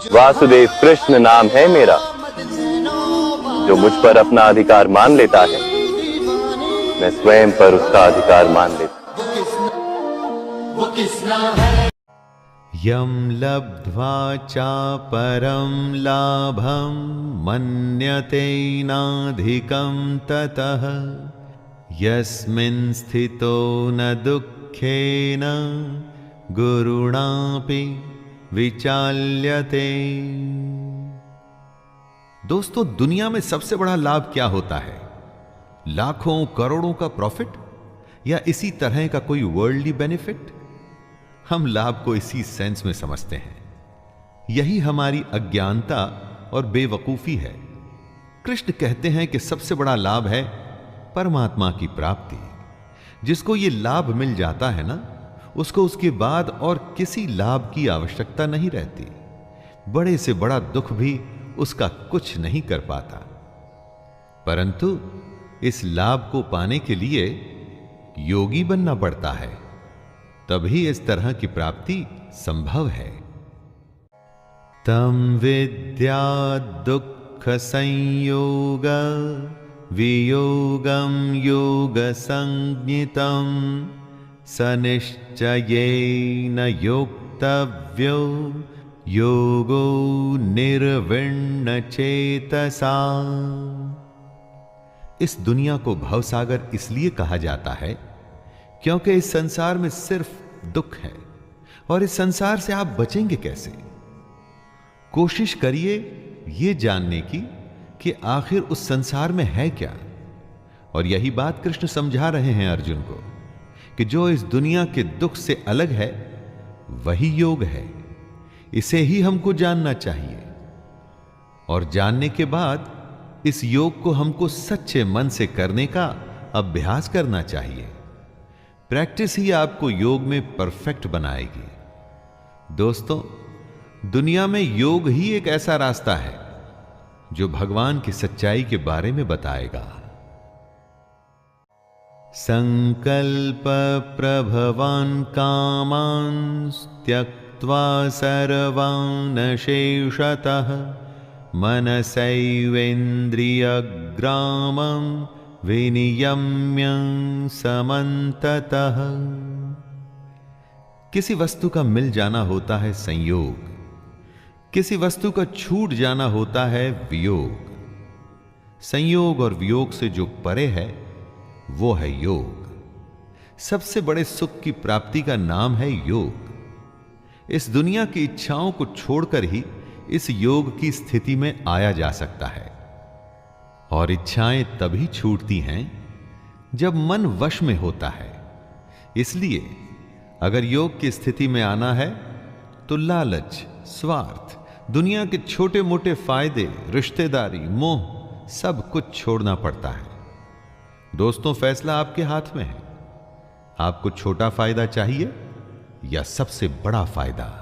वासुदेव कृष्ण नाम है मेरा। जो मुझ पर अपना अधिकार मान लेता है, मैं स्वयं पर उसका अधिकार मान लेता। यं लब्ध्वा चापरं लाभं मन्यते नाधिकं ततः यस्मिन् स्थितो न दुःखेन गुरुणापि विचाल्यते। दोस्तों, दुनिया में सबसे बड़ा लाभ क्या होता है? लाखों करोड़ों का प्रॉफिट या इसी तरह का कोई वर्ल्डली बेनिफिट? हम लाभ को इसी सेंस में समझते हैं। यही हमारी अज्ञानता और बेवकूफी है। कृष्ण कहते हैं कि सबसे बड़ा लाभ है परमात्मा की प्राप्ति। जिसको ये लाभ मिल जाता है ना, उसको उसके बाद और किसी लाभ की आवश्यकता नहीं रहती। बड़े से बड़ा दुख भी उसका कुछ नहीं कर पाता। परंतु इस लाभ को पाने के लिए योगी बनना पड़ता है, तभी इस तरह की प्राप्ति संभव है। तम विद्या दुख संयोग वियोगम योग संज्ञितम स निश्चयेन योक्तव्यो योगो निर्विण्ण चेतसा। इस दुनिया को भवसागर इसलिए कहा जाता है क्योंकि इस संसार में सिर्फ दुख है, और इस संसार से आप बचेंगे कैसे? कोशिश करिए ये जानने की कि आखिर उस संसार में है क्या। और यही बात कृष्ण समझा रहे हैं अर्जुन को कि जो इस दुनिया के दुख से अलग है वही योग है। इसे ही हमको जानना चाहिए, और जानने के बाद इस योग को हमको सच्चे मन से करने का अभ्यास करना चाहिए। प्रैक्टिस ही आपको योग में परफेक्ट बनाएगी। दोस्तों, दुनिया में योग ही एक ऐसा रास्ता है जो भगवान की सच्चाई के बारे में बताएगा। संकल्प प्रभवान कामान् त्यक्त्वा सर्वान् शेषतः मनसैवेन्द्रियग्रामं विनियम्य समन्ततः। किसी वस्तु का मिल जाना होता है संयोग, किसी वस्तु का छूट जाना होता है वियोग। संयोग और वियोग से जो परे है वो है योग। सबसे बड़े सुख की प्राप्ति का नाम है योग। इस दुनिया की इच्छाओं को छोड़कर ही इस योग की स्थिति में आया जा सकता है। और इच्छाएं तभी छूटती हैं जब मन वश में होता है। इसलिए अगर योग की स्थिति में आना है तो लालच, स्वार्थ, दुनिया के छोटे मोटे फायदे, रिश्तेदारी, मोह सब कुछ छोड़ना पड़ता है। दोस्तों, फैसला आपके हाथ में है। आपको छोटा फायदा चाहिए या सबसे बड़ा फायदा?